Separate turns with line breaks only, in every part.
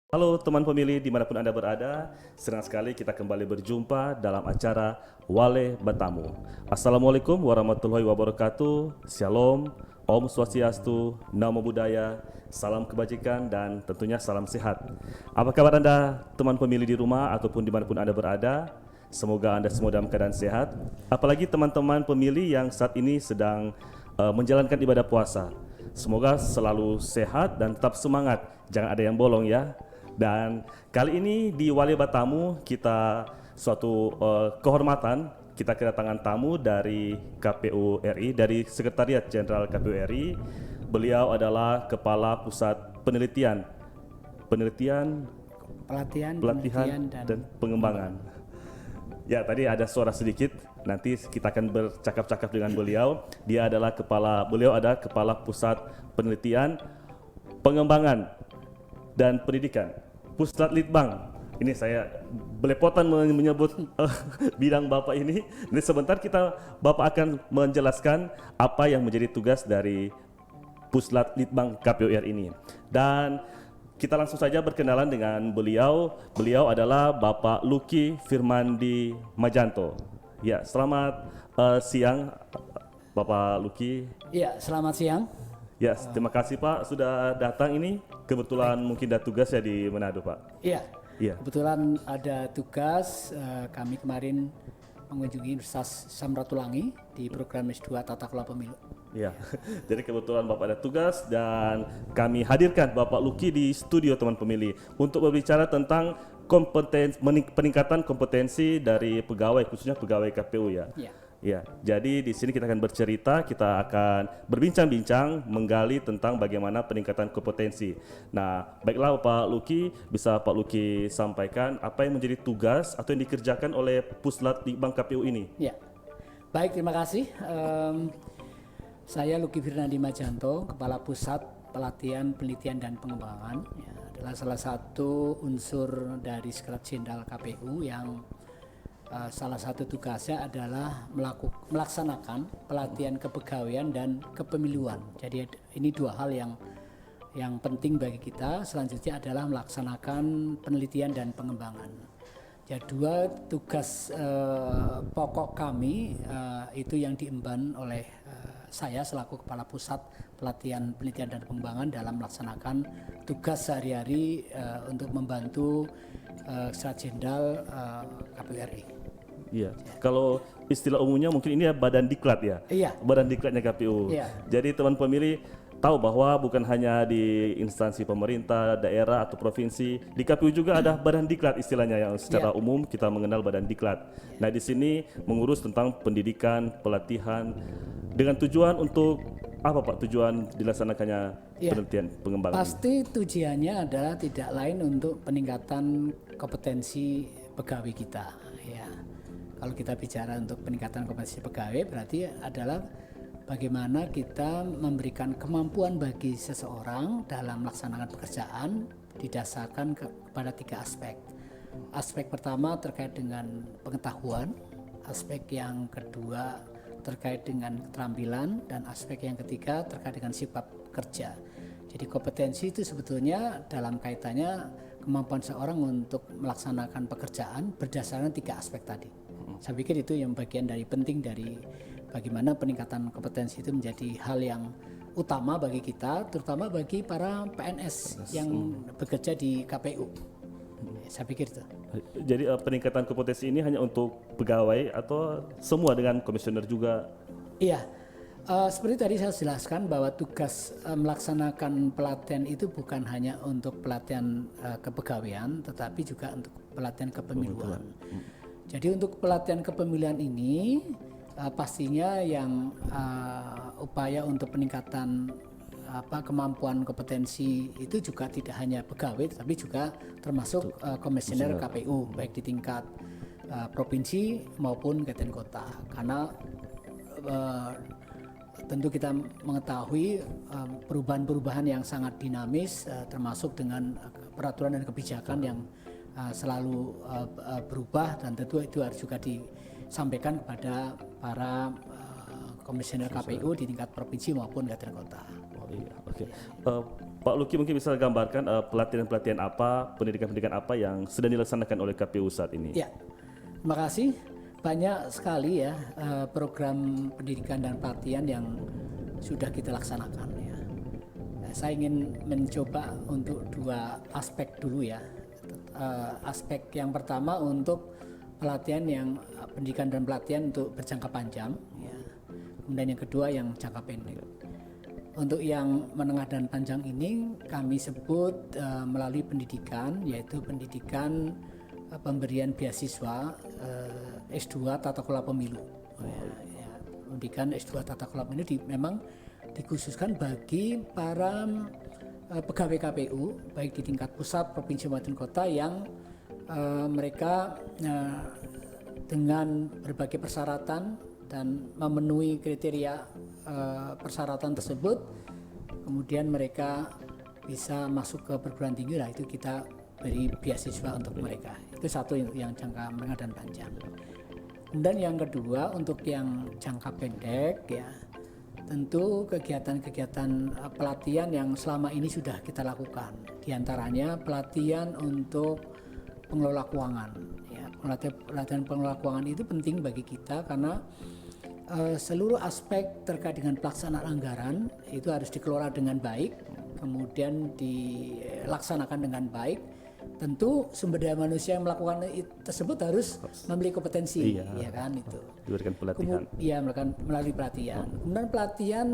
Halo teman pemilih dimanapun Anda berada, senang sekali kita kembali berjumpa dalam acara Wale Bertamu. Assalamualaikum warahmatullahi wabarakatuh, Shalom, Om Swastiastu, Namo Buddhaya, salam kebajikan dan tentunya salam sehat. Apa kabar Anda teman pemilih di rumah ataupun dimanapun Anda berada? Semoga Anda semua dalam keadaan sehat, apalagi teman-teman pemilih yang saat ini sedang menjalankan ibadah puasa. Semoga selalu sehat dan tetap semangat, jangan ada yang bolong ya. Dan kali ini di Wale Bertamu kita suatu kehormatan, kita kedatangan tamu dari KPU RI, dari Sekretariat Jenderal KPU RI. Beliau adalah Kepala Pusat Pelatihan dan Pengembangan. Ya, tadi ada suara sedikit. Nanti kita akan bercakap-cakap dengan beliau. Beliau adalah Kepala Pusat Penelitian, Pengembangan dan Pendidikan, Pusat Litbang. Ini saya belepotan menyebut bidang Bapak ini. Nanti sebentar Bapak akan menjelaskan apa yang menjadi tugas dari Puslat Litbang KPU RI ini. Dan kita langsung saja berkenalan dengan beliau. Beliau adalah Bapak Lucky Firmandi Majanto. Ya, selamat siang Bapak Lucky.
Ya, selamat siang.
Ya, terima kasih Pak sudah datang ini. Kebetulan mungkin ada tugas ya di Manado Pak.
Iya,
Iya.
kebetulan ada tugas. Kami kemarin mengunjungi Universitas Samratulangi di program S2 Tata Kelola Pemilu.
Ya, jadi kebetulan Bapak ada tugas dan kami hadirkan Bapak Lucky di studio teman pemilih untuk berbicara tentang peningkatan kompetensi dari pegawai, khususnya pegawai KPU ya.
Iya.
Ya, jadi di sini kita akan bercerita, kita akan berbincang-bincang, menggali tentang bagaimana peningkatan kompetensi. Nah, baiklah Pak Lucky, bisa Pak Lucky sampaikan apa yang menjadi tugas atau yang dikerjakan oleh Puslat Litbang KPU ini?
Ya, baik, terima kasih. Saya Lucky Firnandi Majanto, Kepala Pusat Pelatihan, Penelitian dan Pengembangan. Ya, adalah salah satu unsur dari Sekretariat Jenderal KPU yang salah satu tugasnya adalah melaksanakan pelatihan kepegawaian dan kepemiluan. Jadi ini dua hal yang penting bagi kita. Selanjutnya adalah melaksanakan penelitian dan pengembangan. Ya, dua tugas pokok kami itu yang diemban oleh saya selaku Kepala Pusat Pelatihan, Penelitian dan Pengembangan dalam melaksanakan tugas sehari-hari untuk membantu Sekretariat Jenderal KPU RI.
Iya. Kalau istilah umumnya mungkin ini ya Badan Diklat ya.
Iya.
Badan Diklatnya KPU.
Iya.
Jadi teman pemilih tahu bahwa bukan hanya di instansi pemerintah, daerah atau provinsi, di KPU juga ada Badan Diklat istilahnya yang secara umum kita mengenal Badan Diklat. Nah, di sini mengurus tentang pendidikan, pelatihan dengan tujuan untuk apa Pak? Tujuan dilaksanakannya penelitian pengembangan.
Pasti tujuannya adalah tidak lain untuk peningkatan kompetensi pegawai kita, ya. Kalau kita bicara untuk peningkatan kompetensi pegawai berarti adalah bagaimana kita memberikan kemampuan bagi seseorang dalam melaksanakan pekerjaan didasarkan kepada tiga aspek. Aspek pertama terkait dengan pengetahuan, aspek yang kedua terkait dengan keterampilan, dan aspek yang ketiga terkait dengan sifat kerja. Jadi kompetensi itu sebetulnya dalam kaitannya kemampuan seorang untuk melaksanakan pekerjaan berdasarkan tiga aspek tadi. Saya pikir itu yang bagian dari penting dari bagaimana peningkatan kompetensi itu menjadi hal yang utama bagi kita, terutama bagi para PNS yang bekerja di KPU. Saya pikir itu.
Jadi peningkatan kompetensi ini hanya untuk pegawai atau semua dengan komisioner juga?
Iya, seperti tadi saya jelaskan bahwa tugas melaksanakan pelatihan itu bukan hanya untuk pelatihan kepegawaian, tetapi juga untuk pelatihan kepemiluan. Jadi untuk pelatihan kepemilian ini pastinya yang upaya untuk peningkatan kemampuan kompetensi itu juga tidak hanya pegawai tapi juga termasuk komisioner KPU baik di tingkat provinsi maupun kabupaten kota. Karena tentu kita mengetahui perubahan-perubahan yang sangat dinamis termasuk dengan peraturan dan kebijakan yang selalu berubah, dan tentu itu harus juga disampaikan kepada para komisioner KPU di tingkat provinsi maupun kabupaten kota.
Oh iya, oke. Pak Luki mungkin bisa gambarkan pelatihan-pelatihan apa, pendidikan-pendidikan apa yang sedang dilaksanakan oleh KPU saat ini?
Ya, terima kasih. Banyak sekali ya program pendidikan dan pelatihan yang sudah kita laksanakan ya. Saya ingin mencoba untuk dua aspek dulu ya. Aspek yang pertama untuk pelatihan yang pendidikan dan pelatihan untuk berjangka panjang ya. Kemudian yang kedua yang jangka pendek. Untuk yang menengah dan panjang ini kami sebut melalui pendidikan, yaitu pendidikan pemberian beasiswa S2 Tata Kelola Pemilu. Pendidikan S2 Tata Kelola Pemilu memang dikhususkan bagi para pegawai KPU baik di tingkat pusat, provinsi maupun kota yang mereka dengan berbagai persyaratan dan memenuhi kriteria persyaratan tersebut, kemudian mereka bisa masuk ke perguruan tinggi. Lah itu kita beri beasiswa untuk mereka. Itu satu yang jangka menengah dan panjang. Kemudian yang kedua untuk yang jangka pendek ya, tentu kegiatan-kegiatan pelatihan yang selama ini sudah kita lakukan. Di antaranya pelatihan untuk pengelola keuangan. Ya, pelatihan pengelola keuangan itu penting bagi kita karena seluruh aspek terkait dengan pelaksanaan anggaran itu harus dikelola dengan baik, kemudian dilaksanakan dengan baik. Tentu sumber daya manusia yang melakukan tersebut harus memiliki kompetensi, ya kan itu.
Diberikan pelatihan.
Iya, melalui pelatihan. Kemudian pelatihan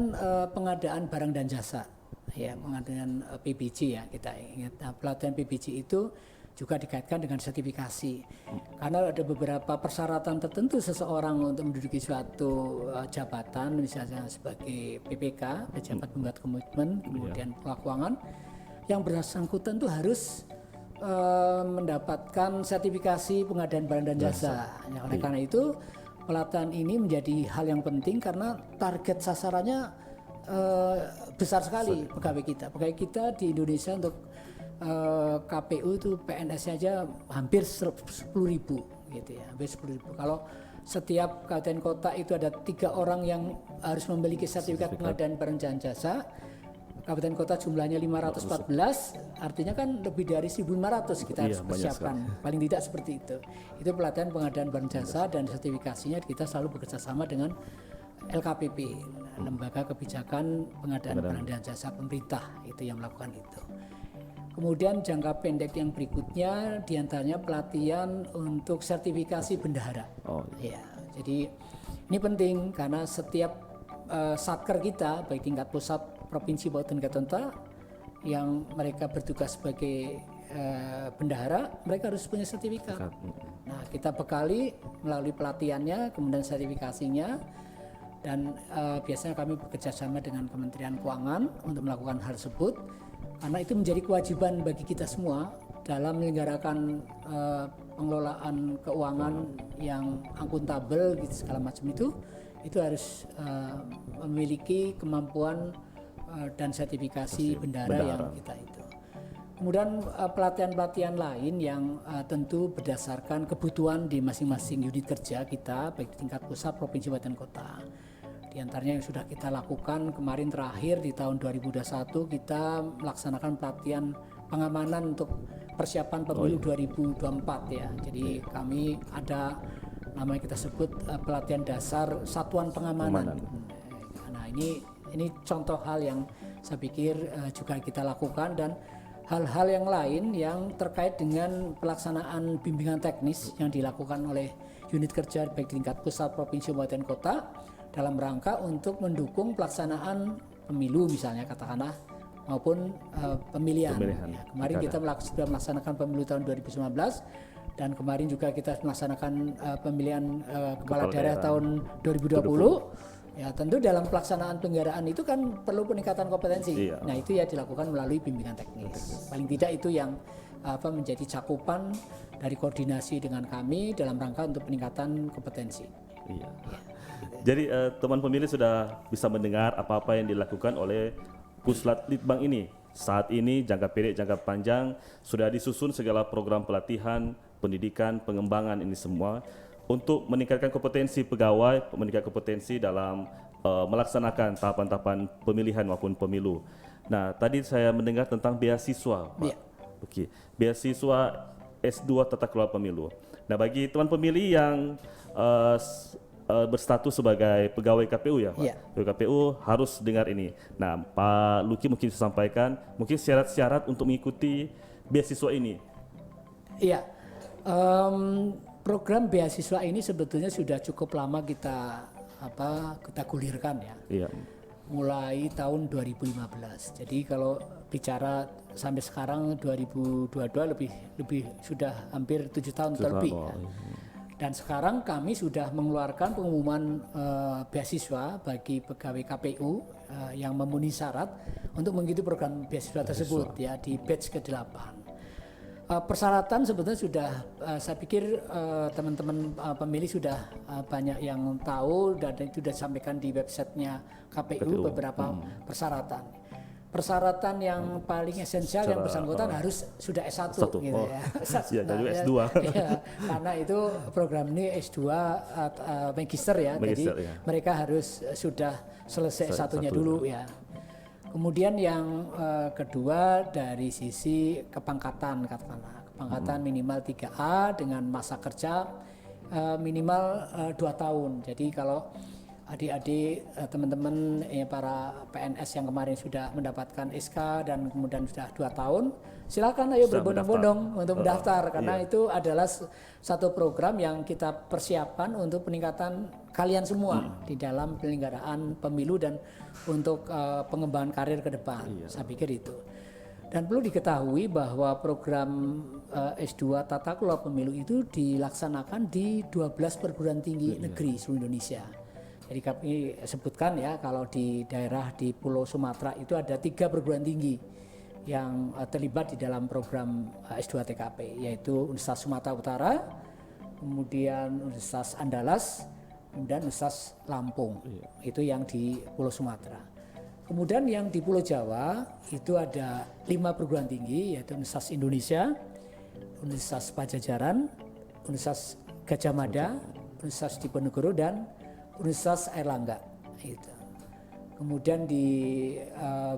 pengadaan barang dan jasa, ya pengadaan PBJ ya kita ingat. Nah, pelatihan PBJ itu juga dikaitkan dengan sertifikasi, karena ada beberapa persyaratan tertentu seseorang untuk menduduki suatu jabatan, misalnya sebagai PPK, pejabat pembuat komitmen, kemudian pengelola keuangan, yang bersangkutan itu harus mendapatkan sertifikasi pengadaan barang dan jasa. Ya, oleh karena itu pelatihan ini menjadi hal yang penting karena target sasarannya besar sekali pegawai kita. Pegawai kita di Indonesia untuk KPU itu PNS-nya aja hampir 10.000 gitu ya, hampir 10.000. Kalau setiap kabupaten kota itu ada 3 orang yang harus memiliki sertifikat pengadaan barang dan jasa, kabupaten kota jumlahnya 514, artinya kan lebih dari 1.500 kita harus persiapkan, paling tidak seperti itu. Itu pelatihan pengadaan barang jasa dan sertifikasinya kita selalu bekerja sama dengan LKPP, Lembaga Kebijakan Pengadaan Barang dan Jasa Pemerintah, itu yang melakukan itu. Kemudian jangka pendek yang berikutnya diantaranya pelatihan untuk sertifikasi bendahara. Ya, jadi ini penting karena setiap satker kita baik tingkat pusat, provinsi maupun kota yang mereka bertugas sebagai bendahara, mereka harus punya sertifikat. Nah, kita bekali melalui pelatihannya, kemudian sertifikasinya, dan biasanya kami bekerja sama dengan Kementerian Keuangan untuk melakukan hal tersebut. Karena itu menjadi kewajiban bagi kita semua dalam menyelenggarakan pengelolaan keuangan yang akuntabel gitu segala macam itu harus memiliki kemampuan dan sertifikasi bendahara yang kita itu. Kemudian pelatihan-pelatihan lain yang tentu berdasarkan kebutuhan di masing-masing unit kerja kita baik di tingkat pusat, provinsi, kabupaten, kota. Di antaranya yang sudah kita lakukan kemarin terakhir di tahun 2021 kita melaksanakan pelatihan pengamanan untuk persiapan pemilu 2024 ya. Jadi kami ada namanya kita sebut pelatihan dasar satuan pengamanan. Nah ini contoh hal yang saya pikir juga kita lakukan, dan hal-hal yang lain yang terkait dengan pelaksanaan bimbingan teknis yang dilakukan oleh unit kerja baik tingkat pusat, provinsi, kabupaten, kota dalam rangka untuk mendukung pelaksanaan pemilu misalnya katakanlah maupun pemilihan. Ya, kemarin kita sudah melaksanakan pemilu tahun 2019 dan kemarin juga kita melaksanakan pemilihan kepala daerah tahun 2020. Ya tentu dalam pelaksanaan penyelenggaraan itu kan perlu peningkatan kompetensi. Nah itu ya dilakukan melalui bimbingan teknis. Paling tidak itu yang menjadi cakupan dari koordinasi dengan kami dalam rangka untuk peningkatan kompetensi.
Iya. Jadi teman pemilih sudah bisa mendengar apa-apa yang dilakukan oleh Puslat Litbang ini. Saat ini jangka pendek, jangka panjang sudah disusun segala program pelatihan, pendidikan, pengembangan ini semua untuk meningkatkan kompetensi pegawai, meningkatkan kompetensi dalam melaksanakan tahapan-tahapan pemilihan maupun pemilu. Nah, tadi saya mendengar tentang beasiswa, Pak.
Ya.
Oke, beasiswa S2 Tata Kelola Pemilu. Nah, bagi teman pemilih yang berstatus sebagai pegawai KPU ya, Pak.
Ya.
Pegawai KPU harus dengar ini. Nah, Pak Luki mungkin bisa sampaikan mungkin syarat-syarat untuk mengikuti beasiswa ini.
Iya, program beasiswa ini sebetulnya sudah cukup lama kita gulirkan ya.
Iya.
Mulai tahun 2015. Jadi kalau bicara sampai sekarang 2022 lebih sudah hampir 7 tahun lebih. Ya. Dan sekarang kami sudah mengeluarkan pengumuman beasiswa bagi pegawai KPU yang memenuhi syarat untuk mengikuti program beasiswa tersebut ya di batch ke-8. Persyaratan sebetulnya sudah saya pikir teman-teman pemilih sudah banyak yang tahu dan itu sudah disampaikan di websitenya KPU beberapa persyaratan. Persyaratan yang paling esensial yang bersangkutan harus sudah S1 gitu ya.
Ya, dari S2.
Ya, karena itu program ini S2 magister ya. Jadi mereka harus sudah selesai S1-nya dulu ya. Kemudian yang kedua dari sisi kepangkatan katakanlah. Kepangkatan minimal 3A dengan masa kerja minimal 2 tahun. Jadi kalau adik-adik teman-teman para PNS yang kemarin sudah mendapatkan SK dan kemudian sudah 2 tahun, silakan ayo berbondong-bondong untuk mendaftar karena itu adalah satu program yang kita persiapkan untuk peningkatan kalian semua di dalam penyelenggaraan pemilu dan untuk pengembangan karir ke depan. Saya pikir itu. Dan perlu diketahui bahwa program S2 Tata Kelola Pemilu itu dilaksanakan di 12 perguruan tinggi negeri seluruh Indonesia. Jadi kami sebutkan ya kalau di daerah di Pulau Sumatera itu ada 3 perguruan tinggi yang terlibat di dalam program S2 TKP yaitu Universitas Sumatera Utara, kemudian Universitas Andalas, kemudian Universitas Lampung. Itu yang di Pulau Sumatera. Kemudian yang di Pulau Jawa itu ada 5 perguruan tinggi yaitu Universitas Indonesia, Universitas Pajajaran, Universitas Gajah Mada, Universitas Diponegoro dan Universitas Airlangga. Gitu. Kemudian di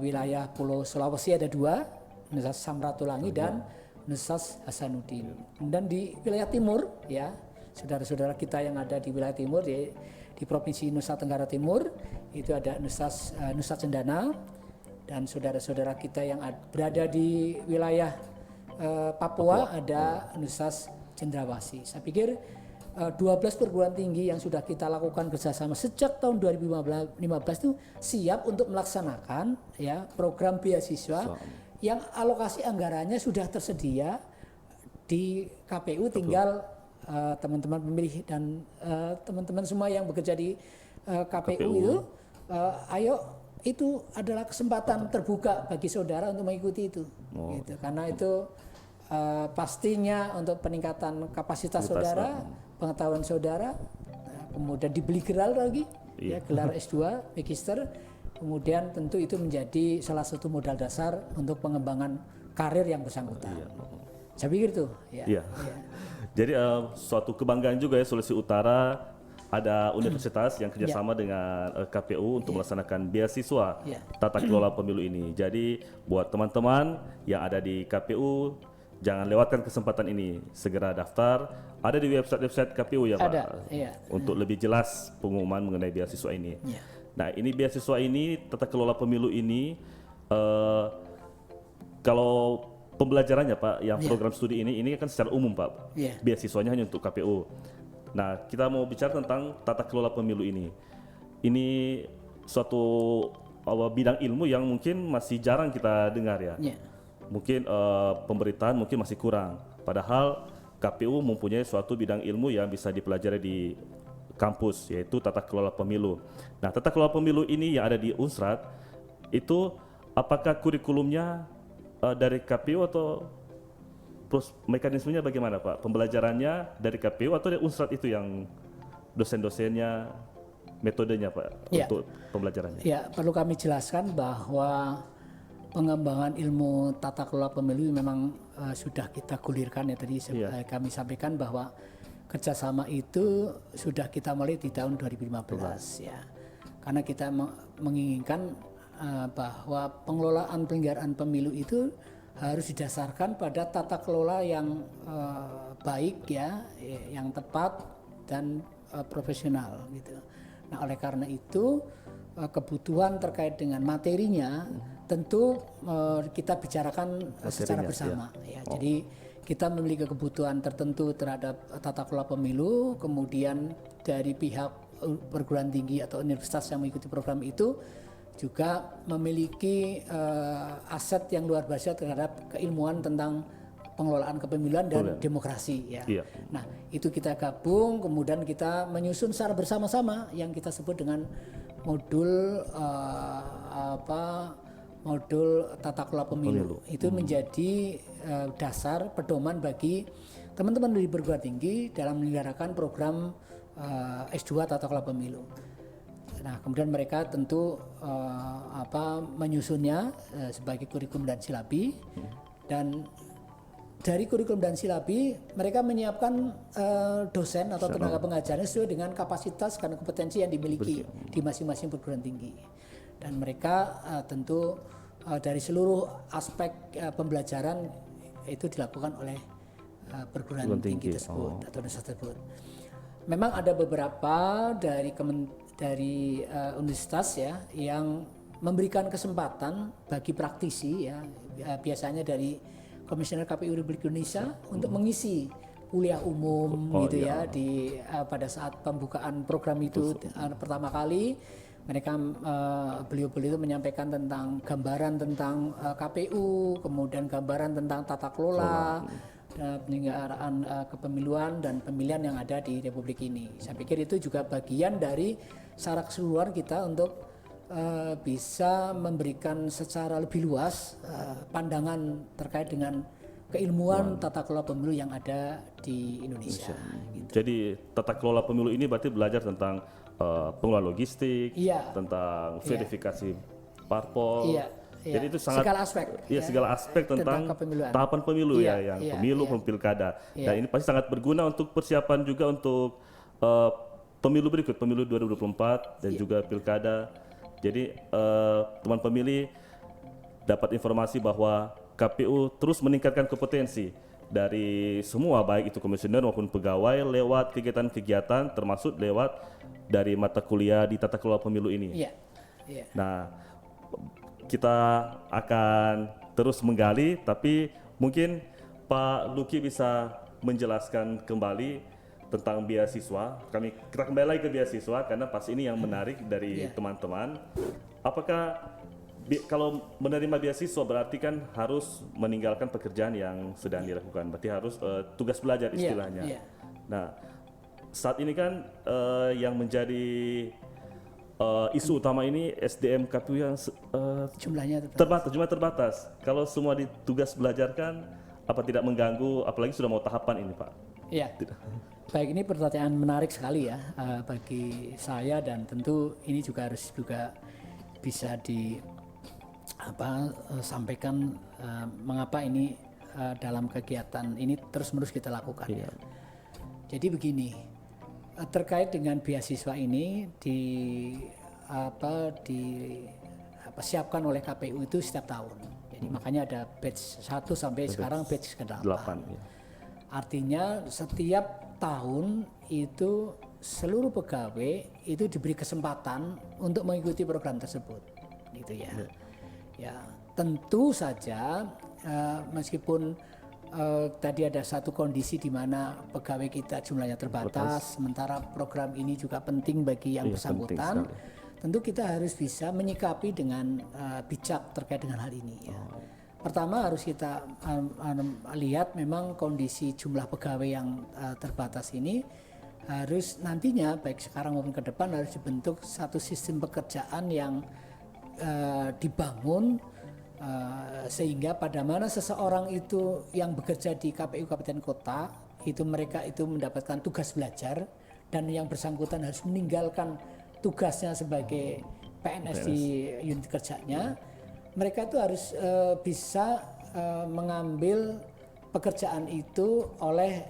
wilayah Pulau Sulawesi ada 2, Universitas Samratulangi dan Universitas Hasanuddin. Kemudian di wilayah timur ya, saudara-saudara kita yang ada di wilayah timur di Provinsi Nusa Tenggara Timur itu ada Universitas Nusa Cendana dan saudara-saudara kita yang berada di wilayah Papua ada Universitas Cendrawasih. Saya pikir 12 perguruan tinggi yang sudah kita lakukan kerjasama sejak tahun 2015 itu siap untuk melaksanakan ya program beasiswa yang alokasi anggarannya sudah tersedia di KPU. Tinggal teman-teman pemilih dan teman-teman semua yang bekerja di KPU itu ayo itu adalah kesempatan terbuka bagi saudara untuk mengikuti itu gitu. Karena itu pastinya untuk peningkatan kapasitas saudara, pengetahuan saudara, kemudian dibeli gelar lagi, ya gelar S2, magister, kemudian tentu itu menjadi salah satu modal dasar untuk pengembangan karir yang bersangkutan. Saya pikir itu. Ya.
Jadi suatu kebanggaan juga ya Sulawesi Utara ada universitas yang kerjasama dengan KPU untuk melaksanakan beasiswa tata kelola pemilu ini. Jadi buat teman-teman yang ada di KPU jangan lewatkan kesempatan ini, segera daftar. Ada di website KPU ya Pak?
Ada,
untuk lebih jelas pengumuman mengenai beasiswa ini. Nah ini beasiswa ini, tata kelola pemilu ini, kalau pembelajarannya Pak, yang program studi ini kan secara umum Pak, beasiswanya hanya untuk KPU. Nah kita mau bicara tentang tata kelola pemilu ini. Ini suatu bidang ilmu yang mungkin masih jarang kita dengar ya. Mungkin pemberitaan mungkin masih kurang. Padahal KPU mempunyai suatu bidang ilmu yang bisa dipelajari di kampus, yaitu tata kelola pemilu. Nah, tata kelola pemilu ini yang ada di Unsrat itu apakah kurikulumnya dari KPU atau mekanismenya bagaimana Pak? Pembelajarannya dari KPU atau dari Unsrat itu yang dosen-dosennya, metodenya Pak untuk pembelajarannya? Ya,
perlu kami jelaskan bahwa pengembangan ilmu tata kelola pemilu memang sudah kita gulirkan ya tadi kami sampaikan bahwa kerjasama itu sudah kita mulai di tahun 2015 ya. karena kita menginginkan bahwa pengelolaan penyelenggaraan pemilu itu harus didasarkan pada tata kelola yang baik ya, yang tepat dan profesional gitu. Nah, oleh karena itu kebutuhan terkait dengan materinya tentu kita bicarakan secara bersama ya. Jadi kita memiliki kebutuhan tertentu terhadap tata kelola pemilu, kemudian dari pihak perguruan tinggi atau universitas yang mengikuti program itu juga memiliki aset yang luar biasa terhadap keilmuan tentang pengelolaan kepemiluan dan demokrasi ya. Nah, itu kita gabung, kemudian kita menyusun secara bersama-sama yang kita sebut dengan modul modul tata kelola pemilu. Itu menjadi dasar pedoman bagi teman-teman di perguruan tinggi dalam menyelenggarakan program S2 tata kelola pemilu. Nah, kemudian mereka tentu menyusunnya sebagai kurikulum dan silabi, dan dari kurikulum dan silabi mereka menyiapkan dosen atau tenaga pengajarnya sesuai dengan kapasitas dan kompetensi yang dimiliki di masing-masing perguruan tinggi. Dan mereka tentu dari seluruh aspek pembelajaran itu dilakukan oleh perguruan tinggi tersebut atau universitas tersebut. Memang ada beberapa dari universitas ya yang memberikan kesempatan bagi praktisi ya, biasanya dari Komisioner KPU Republik Indonesia untuk mengisi kuliah umum ya di pada saat pembukaan program itu pertama kali. Mereka beliau-beliau itu menyampaikan tentang gambaran tentang KPU, kemudian gambaran tentang tata kelola penyelenggaraan kepemiluan dan pemilihan yang ada di Republik ini. Saya pikir itu juga bagian dari secara keseluruhan kita untuk bisa memberikan secara lebih luas pandangan terkait dengan keilmuan tata kelola pemilu yang ada di Indonesia. Gitu.
Jadi tata kelola pemilu ini berarti belajar tentang pengelolaan logistik, tentang verifikasi parpol. Jadi itu sangat
segala aspek.
Segala aspek tentang tahapan pemilu yang pemilu, pilkada. Dan ini pasti sangat berguna untuk persiapan juga untuk pemilu berikut, pemilu 2024 dan juga pilkada. Jadi teman pemilih dapat informasi bahwa KPU terus meningkatkan kompetensi dari semua, baik itu komisioner maupun pegawai, lewat kegiatan-kegiatan termasuk lewat dari mata kuliah di tata kelola pemilu ini. Nah, kita akan terus menggali, tapi mungkin Pak Luki bisa menjelaskan kembali tentang beasiswa. Kita kembali lagi ke beasiswa karena pas ini yang menarik dari teman-teman. Apakah kalau menerima beasiswa berarti kan harus meninggalkan pekerjaan yang sedang dilakukan, berarti harus tugas belajar istilahnya. Nah, saat ini kan yang menjadi isu utama ini SDM KPU yang
jumlahnya
terbatas. Kalau semua ditugas belajarkan, apa tidak mengganggu, apalagi sudah mau tahapan ini, Pak?
Iya. Baik, ini pertanyaan menarik sekali ya bagi saya, dan tentu ini juga harus bisa sampaikan mengapa ini dalam kegiatan ini terus-menerus kita lakukan. Ya. Jadi begini, terkait dengan beasiswa ini siapkan oleh KPU itu setiap tahun. Jadi makanya ada batch 1 sampai sekarang batch ke-8. Artinya setiap tahun itu seluruh pegawai itu diberi kesempatan untuk mengikuti program tersebut, gitu ya. Ya, tentu saja meskipun tadi ada satu kondisi di mana pegawai kita jumlahnya terbatas, sementara program ini juga penting bagi yang bersangkutan. Tentu kita harus bisa menyikapi dengan bijak terkait dengan hal ini. Ya. Pertama harus kita lihat memang kondisi jumlah pegawai yang terbatas ini harus nantinya baik sekarang maupun ke depan harus dibentuk satu sistem pekerjaan yang dibangun sehingga pada mana seseorang itu yang bekerja di KPU Kabupaten Kota itu mereka itu mendapatkan tugas belajar, dan yang bersangkutan harus meninggalkan tugasnya sebagai PNS di unit kerjanya, mereka itu harus bisa mengambil pekerjaan itu oleh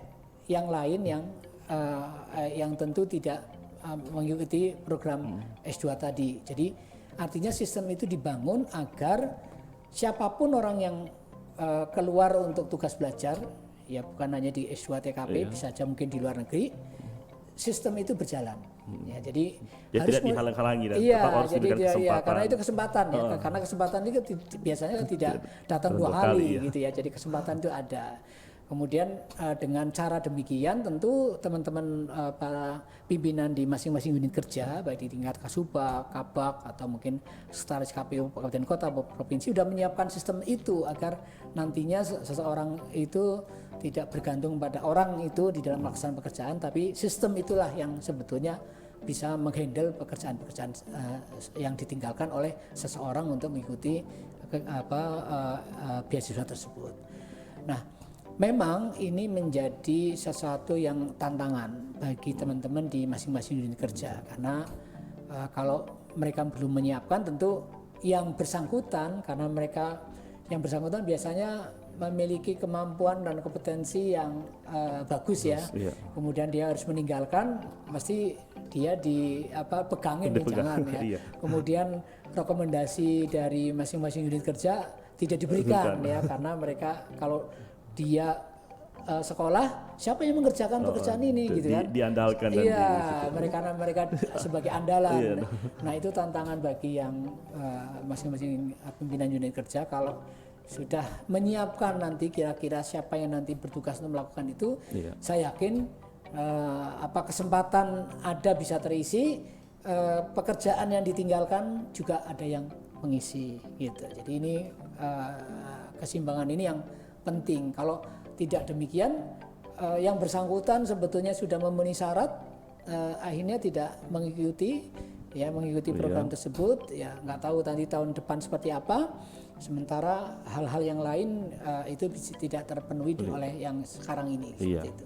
yang lain yang tentu tidak mengikuti program S2 tadi. Jadi artinya sistem itu dibangun agar siapapun orang yang keluar untuk tugas belajar, ya bukan hanya di S2 TKP, bisa saja mungkin di luar negeri, sistem itu berjalan. Ya, jadi harus
tidak dihalang-halangi dan
iya,
tetap harus
jadi
diberikan kesempatan.
karena itu kesempatan ya, karena kesempatan itu biasanya tidak datang dua kali gitu ya. Jadi kesempatan itu ada. Kemudian dengan cara demikian tentu teman-teman para pimpinan di masing-masing unit kerja baik di tingkat Kasubag, Kabag atau mungkin sekretaris KPU kabupaten kota atau provinsi sudah menyiapkan sistem itu agar nantinya seseorang itu tidak bergantung pada orang itu di dalam melaksanakan pekerjaan, tapi sistem itulah yang sebetulnya bisa menghandle pekerjaan-pekerjaan yang ditinggalkan oleh seseorang untuk mengikuti beasiswa tersebut. Nah, memang ini menjadi sesuatu yang tantangan bagi teman-teman di masing-masing unit kerja karena kalau mereka belum menyiapkan tentu yang bersangkutan karena mereka yang bersangkutan biasanya memiliki kemampuan dan kompetensi yang bagus ya. Kemudian dia harus meninggalkan mesti dia pegangin jangan ya. Kemudian rekomendasi dari masing-masing unit kerja tidak diberikan ya karena mereka kalau dia sekolah siapa yang mengerjakan pekerjaan ini gitu kan
diandalkan
iya mereka sebagai andalan. Nah itu tantangan bagi yang masing-masing pimpinan unit kerja kalau sudah menyiapkan nanti kira-kira siapa yang nanti bertugas untuk melakukan itu. Saya yakin kesempatan ada bisa terisi, pekerjaan yang ditinggalkan juga ada yang mengisi gitu. Jadi ini keseimbangan ini yang penting. Kalau tidak demikian, yang bersangkutan sebetulnya sudah memenuhi syarat, akhirnya tidak mengikuti program tersebut. Ya nggak tahu nanti tahun depan seperti apa. Sementara hal-hal yang lain itu tidak terpenuhi oleh yang sekarang ini. Seperti itu.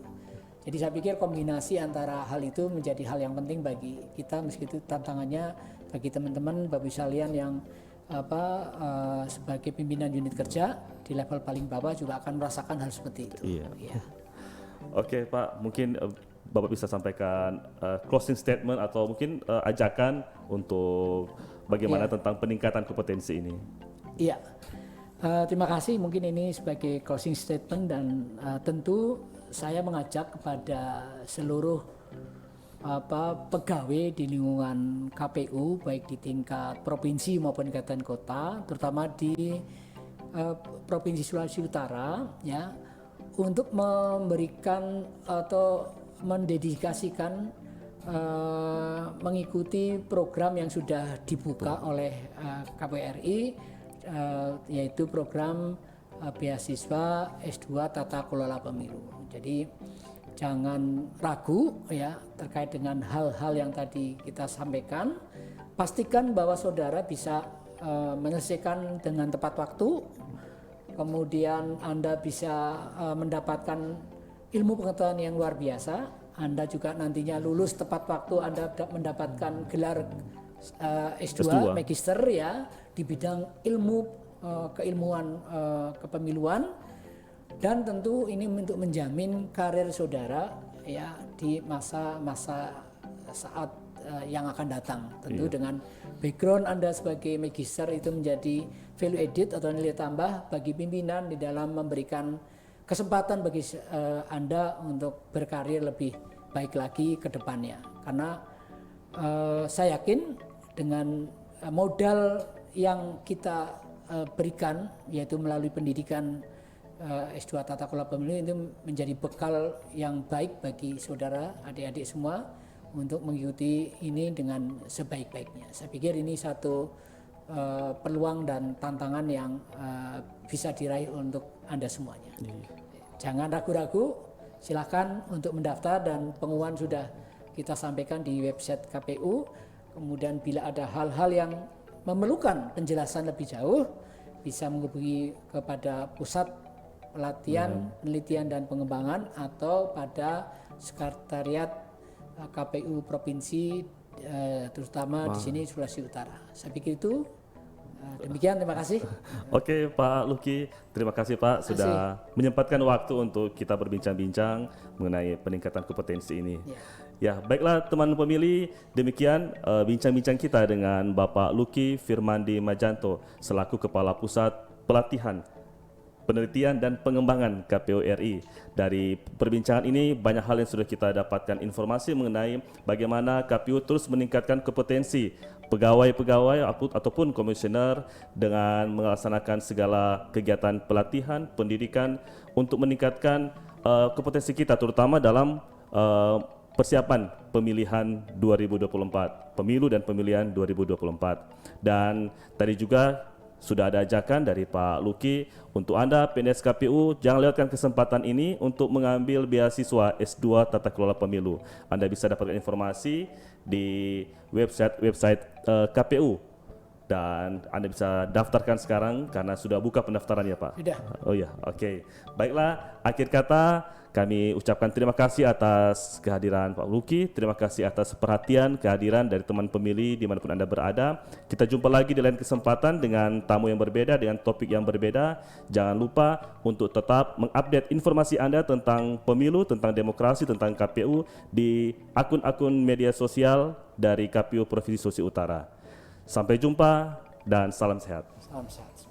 Jadi saya pikir kombinasi antara hal itu menjadi hal yang penting bagi kita, meskipun tantangannya bagi teman-teman Bapak sekalian yang sebagai pimpinan unit kerja di level paling bawah juga akan merasakan hal seperti itu. Iya.
Oke Pak, mungkin Bapak bisa sampaikan closing statement atau mungkin ajakan untuk bagaimana tentang peningkatan kompetensi ini.
Iya, terima kasih. Mungkin ini sebagai closing statement dan tentu saya mengajak kepada seluruh pegawai di lingkungan KPU baik di tingkat provinsi maupun kabupaten kota, terutama di Provinsi Sulawesi Utara ya, untuk memberikan atau mendedikasikan mengikuti program yang sudah dibuka oleh KPRI, yaitu program beasiswa S2 Tata Kelola Pemilu. Jadi jangan ragu ya terkait dengan hal-hal yang tadi kita sampaikan. Pastikan bahwa saudara bisa menyelesaikan dengan tepat waktu. Kemudian Anda bisa mendapatkan ilmu pengetahuan yang luar biasa. Anda juga nantinya lulus tepat waktu, Anda mendapatkan gelar S2 Magister ya di bidang ilmu keilmuan kepemiluan, dan tentu ini untuk menjamin karir saudara ya di masa-masa saat yang akan datang. Tentu dengan background Anda sebagai magister itu menjadi value added atau nilai tambah bagi pimpinan di dalam memberikan kesempatan bagi Anda untuk berkarir lebih baik lagi ke depannya. Karena saya yakin dengan modal yang kita berikan, yaitu melalui pendidikan S2 Tata Kelola Pemilu, itu menjadi bekal yang baik bagi saudara, adik-adik semua untuk mengikuti ini dengan sebaik-baiknya. Saya pikir ini satu peluang dan tantangan yang bisa diraih untuk Anda semuanya. Jangan ragu-ragu, silakan untuk mendaftar, dan pengumuman sudah kita sampaikan di website KPU. Kemudian bila ada hal-hal yang memerlukan penjelasan lebih jauh, bisa menghubungi kepada Pusat Pelatihan, Penelitian dan Pengembangan atau pada Sekretariat KPU Provinsi, terutama di sini Sulawesi Utara. Saya pikir itu Demikian, terima kasih.
Oke Pak Luki, terima kasih Pak sudah menyempatkan waktu untuk kita berbincang-bincang mengenai peningkatan kompetensi ini. Ya, baiklah teman pemilih, demikian bincang-bincang kita dengan Bapak Luki Firmandi Majanto selaku Kepala Pusat Pelatihan Penelitian dan Pengembangan KPU RI. Dari perbincangan ini banyak hal yang sudah kita dapatkan informasi mengenai bagaimana KPU terus meningkatkan kompetensi pegawai-pegawai ataupun komisioner dengan melaksanakan segala kegiatan pelatihan, pendidikan untuk meningkatkan kompetensi kita terutama dalam persiapan pemilihan 2024, pemilu dan pemilihan 2024. Dan tadi juga sudah ada ajakan dari Pak Luki untuk Anda PNS KPU jangan lewatkan kesempatan ini untuk mengambil beasiswa S2 Tata Kelola Pemilu. Anda bisa dapatkan informasi di website KPU dan Anda bisa daftarkan sekarang karena sudah buka pendaftaran ya Pak.
Sudah.
Oh ya, oke. Baiklah, akhir kata kami ucapkan terima kasih atas kehadiran Pak Luki, terima kasih atas perhatian kehadiran dari teman pemilih dimanapun Anda berada. Kita jumpa lagi di lain kesempatan dengan tamu yang berbeda, dengan topik yang berbeda. Jangan lupa untuk tetap mengupdate informasi Anda tentang pemilu, tentang demokrasi, tentang KPU di akun-akun media sosial dari KPU Provinsi Sulawesi Utara. Sampai jumpa dan salam sehat.
Salam sehat.